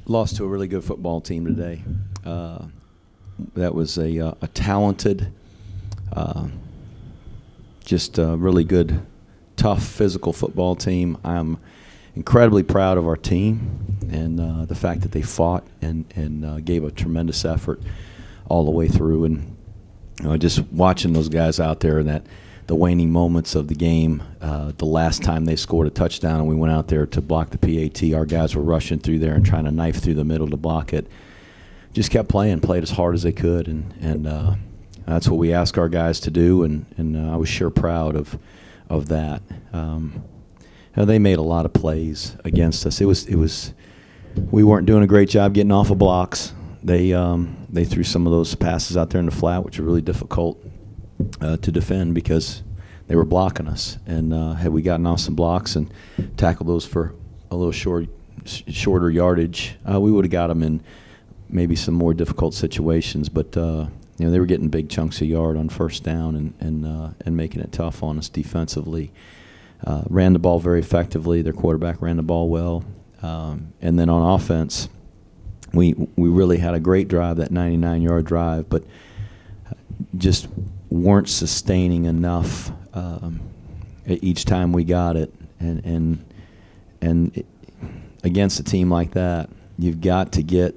Lost to a really good football team today. That was a talented, just a really good, tough, physical football team. I'm incredibly proud of our team and the fact that they fought and gave a tremendous effort all the way through. And just watching those guys out there and the waning moments of the game, the last time they scored a touchdown and we went out there to block the PAT, our guys were rushing through there and trying to knife through the middle to block it. Just kept played as hard as they could, and that's what we ask our guys to do, and I was sure proud of that. They made a lot of plays against us. We weren't doing a great job getting off of blocks. They threw some of those passes out there in the flat, which are really difficult to defend because they were blocking us. And had we gotten off some blocks and tackled those for a little shorter yardage, we would have got them in maybe some more difficult situations. But they were getting big chunks of yard on first down and making it tough on us defensively. Ran the ball very effectively. Their quarterback ran the ball well. And then on offense, we really had a great drive, that 99-yard drive, but just weren't sustaining enough each time we got it. And against a team like that, you've got to get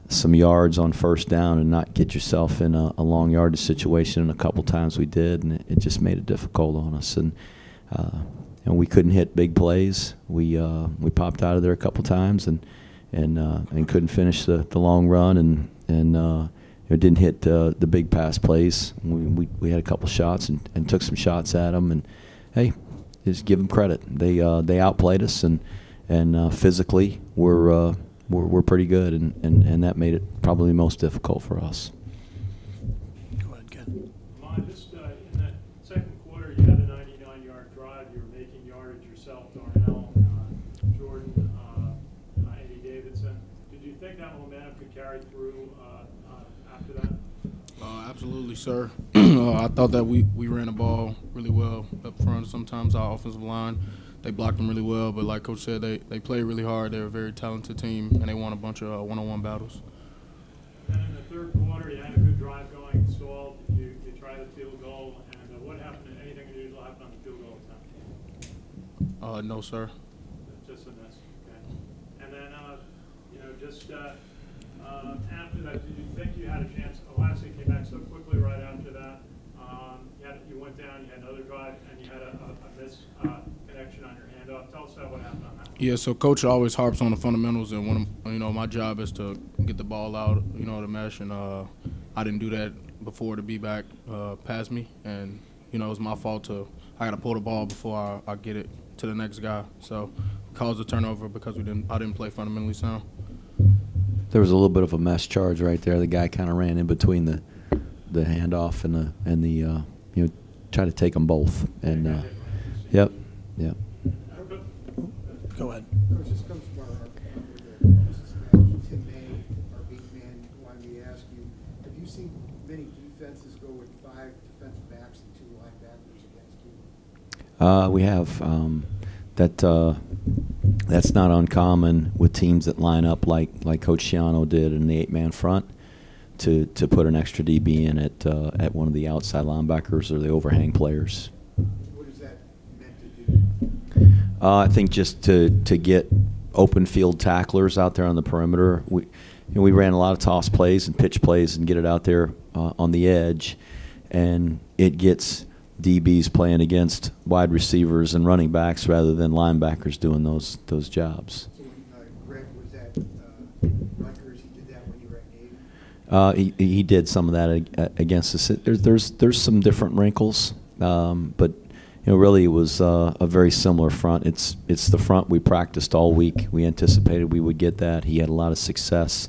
some yards on first down and not get yourself in a long yardage situation. And a couple times we did, and it just made it difficult on us. And we couldn't hit big plays. We popped out of there a couple times and couldn't finish the long run and didn't hit the big pass plays. We had a couple shots and took some shots at them, and hey, just give them credit. They outplayed us and physically we're pretty good, and that made it probably most difficult for us. Go ahead, Ken. Just in that second quarter, you had a 99-yard drive. You were making yardage yourself, Darnell, Jordan, Andy Davidson. Did you think that momentum could carry through after that? Absolutely, sir. I thought that we ran the ball really well up front. Sometimes our offensive line, they blocked them really well, but like Coach said, they played really hard. They're a very talented team, and they won a bunch of one-on-one battles. And in the third quarter, you had a good drive going, stalled. You tried the field goal, and what happened? Anything unusual happened on the field goal attempt? No, sir. Just a miss. Okay. And then, just after that, did you think you had a chance? Alaska came back so quickly right after that. You went down, you had another drive, and you had a miss connection on your handoff. Tell us what happened on that one. Yeah, so Coach always harps on the fundamentals, and one of, my job is to get the ball out, the mesh, and I didn't do that before the B-back passed me, and it was my fault I got to pull the ball before I get it to the next guy. So caused a turnover because I didn't play fundamentally sound. There was a little bit of a mesh charge right there. The guy kind of ran in between the handoff and the try to take them both. And yep. Go ahead. Coach, this comes from our Tim May, our big man, wanted me to ask you, have you seen many defenses go with 5 defensive backs and 2 linebackers against you? We have. That's not uncommon with teams that line up like Coach Schiano did in the 8-man front to put an extra DB in at one of the outside linebackers or the overhang players. What is that meant to do? I think just to get open field tacklers out there on the perimeter. We ran a lot of toss plays and pitch plays and get it out there on the edge, and it gets DBs playing against wide receivers and running backs rather than linebackers doing those jobs. So when Greg was at Rutgers, he did that when you were at Navy? He did some of that against us. There's some different wrinkles, but really it was a very similar front. It's the front we practiced all week. We anticipated we would get that. He had a lot of success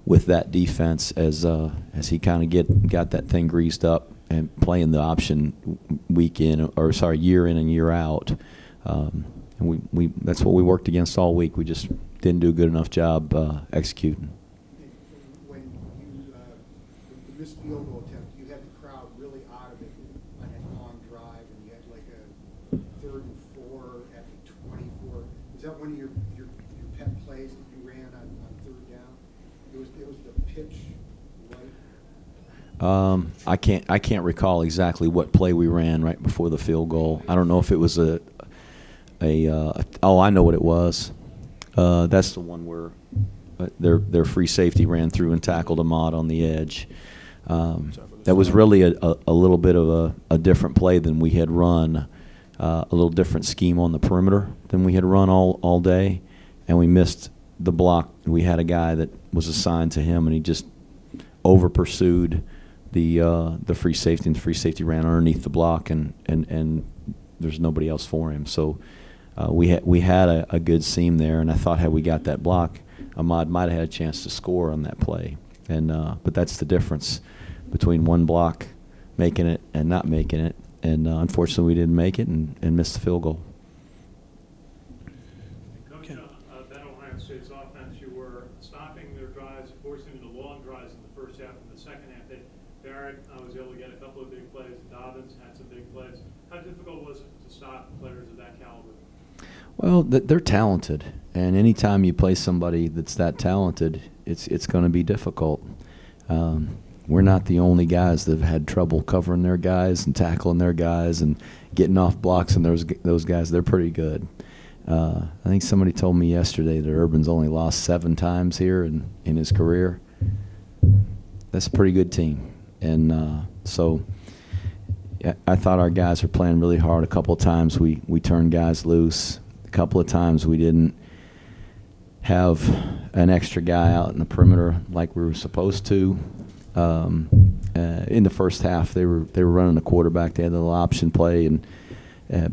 with that defense as he kind of got that thing greased up and playing the option year in and year out. And that's what we worked against all week. We just didn't do a good enough job executing. When you the missed field goal attempt, you had the crowd really out of it on that long drive, and you had like a 3rd and 4 at the 24. Was that one of your pet plays that you ran on It was the pitch, right? I can't recall exactly what play we ran right before the field goal. I don't know if it was oh, I know what it was. That's the one where their free safety ran through and tackled Ahmad on the edge. That was really a little bit of a different play than we had run, a little different scheme on the perimeter than we had run all day, and we missed the block. We had a guy that was assigned to him, and he just over pursued the free safety, and the free safety ran underneath the block, and there's nobody else for him. So we had a good seam there, and I thought had we got that block, Ahmad might have had a chance to score on that play. And but that's the difference between one block making it and not making it. And unfortunately, we didn't make it and missed the field goal. Coach, that Ohio State's offense, you were stopping their drives, forcing them to long drives in the first half. In the second half, Barrett was able to get a couple of big plays. Dobbins had some big plays. How difficult was it to stop players of that caliber? Well, they're talented, and anytime you play somebody that's that talented, it's going to be difficult. We're not the only guys that have had trouble covering their guys and tackling their guys and getting off blocks, and those guys, they're pretty good. I think somebody told me yesterday that Urban's only lost 7 times here in his career. That's a pretty good team. And so I thought our guys were playing really hard. A couple of times we turned guys loose. A couple of times we didn't have an extra guy out in the perimeter like we were supposed to. In the first half, they were running the quarterback. They had a little option play, and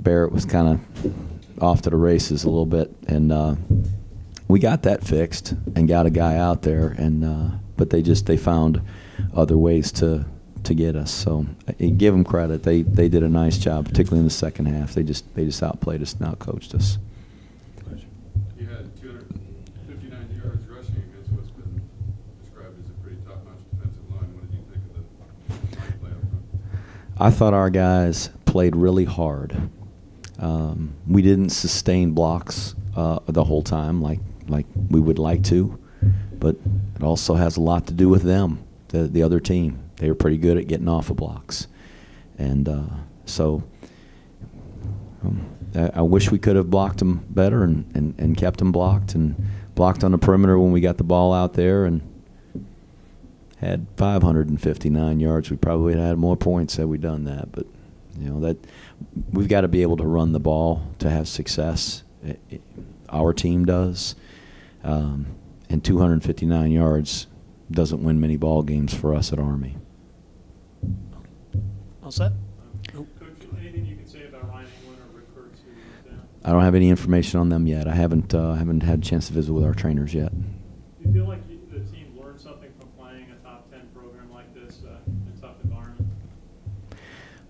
Barrett was kind of off to the races a little bit. And we got that fixed and got a guy out there. And but they found other ways to get us. So give them credit. They did a nice job, particularly in the second half. They just outplayed us and outcoached us. You had 259 yards rushing against what's been described as a pretty top-notch defensive line. What did you think of the line play up front? I thought our guys played really hard. We didn't sustain blocks the whole time like we would like to, but it also has a lot to do with them, the other team. They were pretty good at getting off of blocks. And so I wish we could have blocked them better and kept them blocked and blocked on the perimeter when we got the ball out there and had 559 yards. We probably had more points had we done that. But, that we've got to be able to run the ball to have success. Our team does. And 259 yards doesn't win many ball games for us at Army. All set? Coach, anything you can say about Ryan England or Rick Kurtz who went down? I don't have any information on them yet. I haven't had a chance to visit with our trainers yet. Do you feel like the team learned something from playing a top 10 program like this in a tough environment?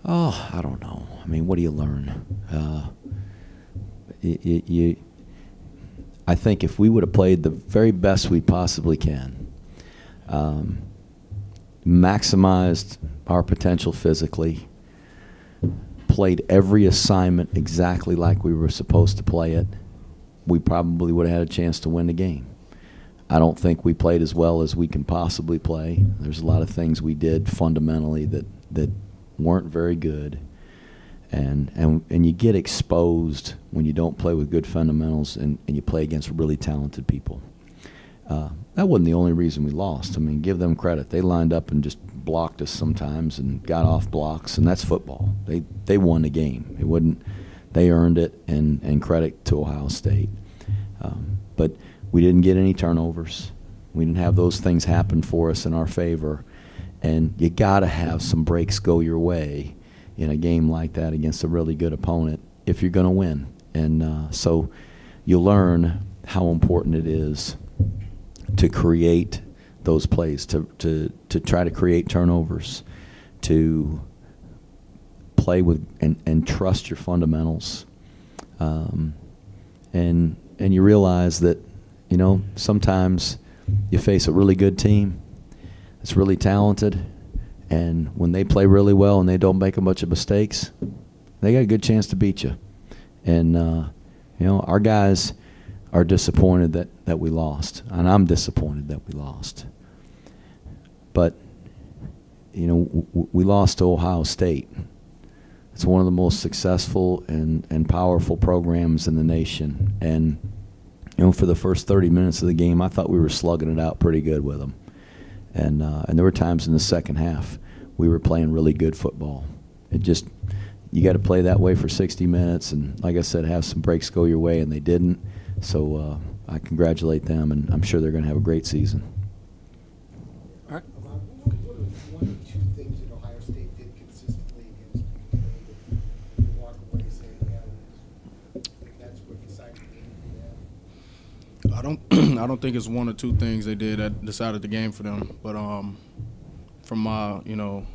Oh, I don't know. I mean, what do you learn? I think if we would have played the very best we possibly can, maximized our potential physically, played every assignment exactly like we were supposed to play it, we probably would have had a chance to win the game. I don't think we played as well as we can possibly play. There's a lot of things we did fundamentally that weren't very good. And you get exposed when you don't play with good fundamentals and you play against really talented people. That wasn't the only reason we lost. I mean, give them credit. They lined up and just blocked us sometimes and got off blocks, and that's football. They won the game. It wasn't. They earned it, and credit to Ohio State. But we didn't get any turnovers. We didn't have those things happen for us in our favor. And you got to have some breaks go your way in a game like that against a really good opponent if you're going to win. And so you learn how important it is to create those plays, to try to create turnovers, to play with and trust your fundamentals. And you realize that, sometimes you face a really good team that's really talented, and when they play really well and they don't make a bunch of mistakes, they got a good chance to beat you. And, our guys, are disappointed that we lost, and I'm disappointed that we lost. But, you know, we lost to Ohio State. It's one of the most successful and powerful programs in the nation. And, you know, for the first 30 minutes of the game, I thought we were slugging it out pretty good with them. And there were times in the second half we were playing really good football. It just, you got to play that way for 60 minutes, and like I said, have some breaks go your way, and they didn't. So I congratulate them, and I'm sure they're going to have a great season. All right. What are one or two things that Ohio State did consistently against you that you walk away saying, yeah, that's what decided the game for them? I don't think it's one or two things they did that decided the game for them, but from my, you know,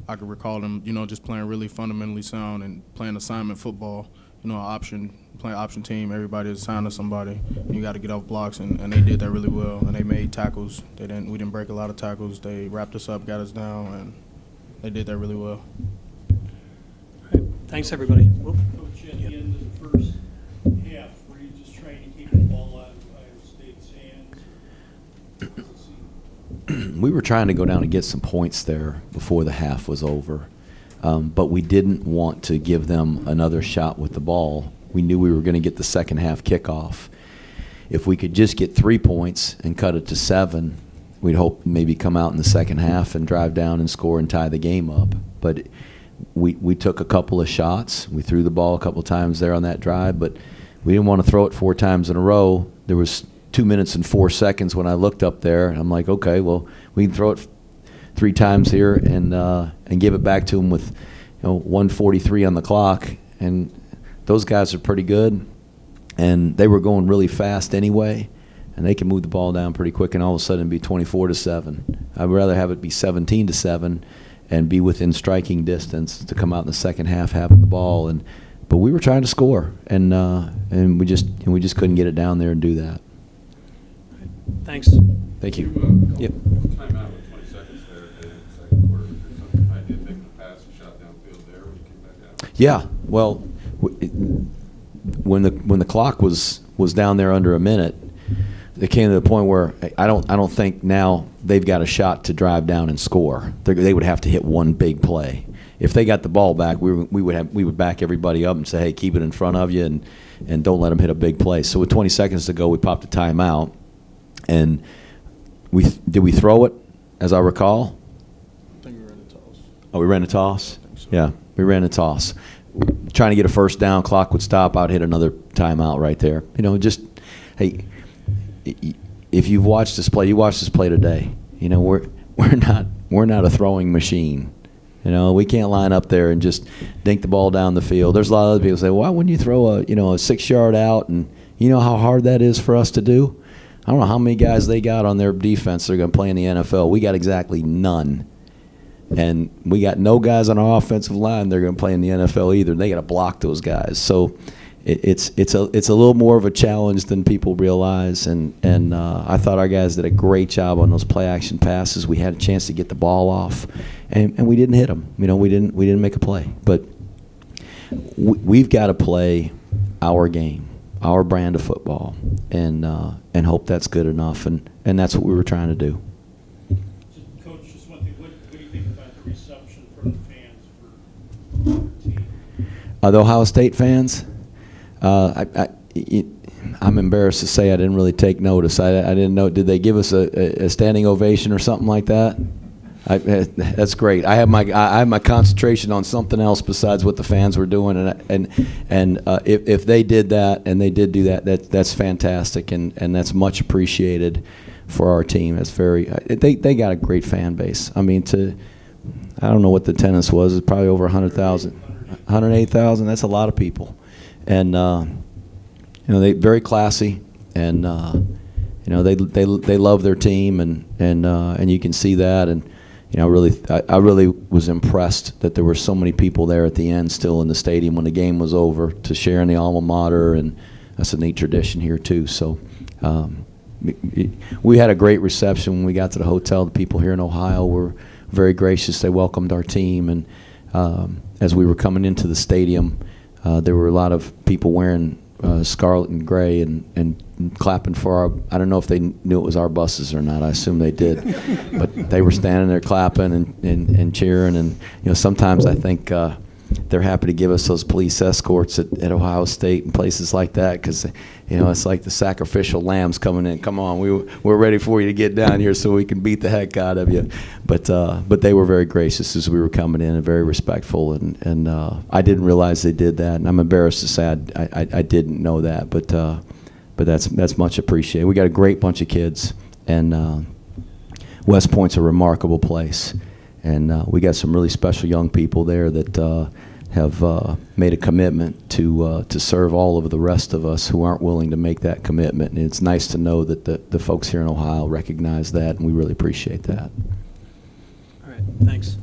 I can recall them, you know, just playing really fundamentally sound and playing assignment football. You know, playing option team, everybody is assigned to somebody. You got to get off blocks, and they did that really well. And they made tackles. We didn't break a lot of tackles. They wrapped us up, got us down, and they did that really well. All right. Thanks, everybody. Whoop. Coach, at the end of the first half, were you just trying to keep the ball out of Ohio State's hands? We were trying to go down and get some points there before the half was over. But we didn't want to give them another shot with the ball. We knew we were going to get the second half kickoff. If we could just get 3 points and cut it to 7, we'd hope maybe come out in the second half and drive down and score and tie the game up. But we took a couple of shots. We threw the ball a couple of times there on that drive, but we didn't want to throw it 4 times in a row. There was 2 minutes and 4 seconds when I looked up there, and I'm like, okay, well, we can throw it 3 times here and give it back to them with, you know, 1:43 on the clock. And those guys are pretty good, and they were going really fast anyway, and they can move the ball down pretty quick, and all of a sudden be 24-7. I'd rather have it be 17-7 and be within striking distance to come out in the second half having the ball. But we were trying to score, and we just couldn't get it down there and do that. Thanks. Thank you. Yep. Time out with 20 seconds there at the end of the second quarter. Was there something I did make the pass and shot downfield there when you came back out? Yeah. Well, when the clock was down there under a minute, it came to the point where I don't think now they've got a shot to drive down and score. They would have to hit one big play. If they got the ball back, we would back everybody up and say, hey, keep it in front of you and don't let them hit a big play. So with 20 seconds to go, we popped a timeout, and did we throw it, as I recall? I think we ran a toss. Oh, we ran a toss? I think so. Yeah, we ran a toss. Trying to get a first down, clock would stop, I'd hit another timeout right there. You know, just, hey, if you've watched this play, you watched this play today. You know, we're not a throwing machine. You know, we can't line up there and just dink the ball down the field. There's a lot of other people say, why wouldn't you throw a 6-yard out? And you know how hard that is for us to do? I don't know how many guys they got on their defense that are going to play in the NFL. We got exactly none. And we got no guys on our offensive line that are going to play in the NFL either. They got to block those guys. So it's a little more of a challenge than people realize. And I thought our guys did a great job on those play action passes. We had a chance to get the ball off, and we didn't hit them. You know, we didn't make a play. But we've got to play our game, our brand of football, and hope that's good enough. And that's what we were trying to do. Coach, just one thing. What do you think about the reception from the fans for your team? The Ohio State fans, I'm embarrassed to say I didn't really take notice. I didn't know. Did they give us a standing ovation or something like that? That's great. I have my concentration on something else besides what the fans were doing, and if they did that, and they did do that, that's fantastic, and that's much appreciated for our team. That's they got a great fan base. I mean, I don't know what the attendance was. It's probably over 100,000, 108,000. That's a lot of people, and they very classy, and they love their team, and you can see that. And I really was impressed that there were so many people there at the end, still in the stadium when the game was over, to share in the alma mater, and that's a neat tradition here too. So we had a great reception when we got to the hotel. The people here in Ohio were very gracious. They welcomed our team, and as we were coming into the stadium, there were a lot of people wearing scarlet and gray and clapping for our, I don't know if they knew it was our buses or not. I assume they did. But they were standing there clapping and cheering. And, you know, sometimes I think they're happy to give us those police escorts at Ohio State and places like that because, you know, it's like the sacrificial lambs coming in. Come on, we're ready for you to get down here so we can beat the heck out of you. But they were very gracious as we were coming in and very respectful. And I didn't realize they did that. And I'm embarrassed to say I didn't know that. But that's much appreciated. We got a great bunch of kids, and West Point's a remarkable place. And we got some really special young people there that have made a commitment to serve all of the rest of us who aren't willing to make that commitment. And it's nice to know that the folks here in Ohio recognize that, and we really appreciate that. All right, thanks.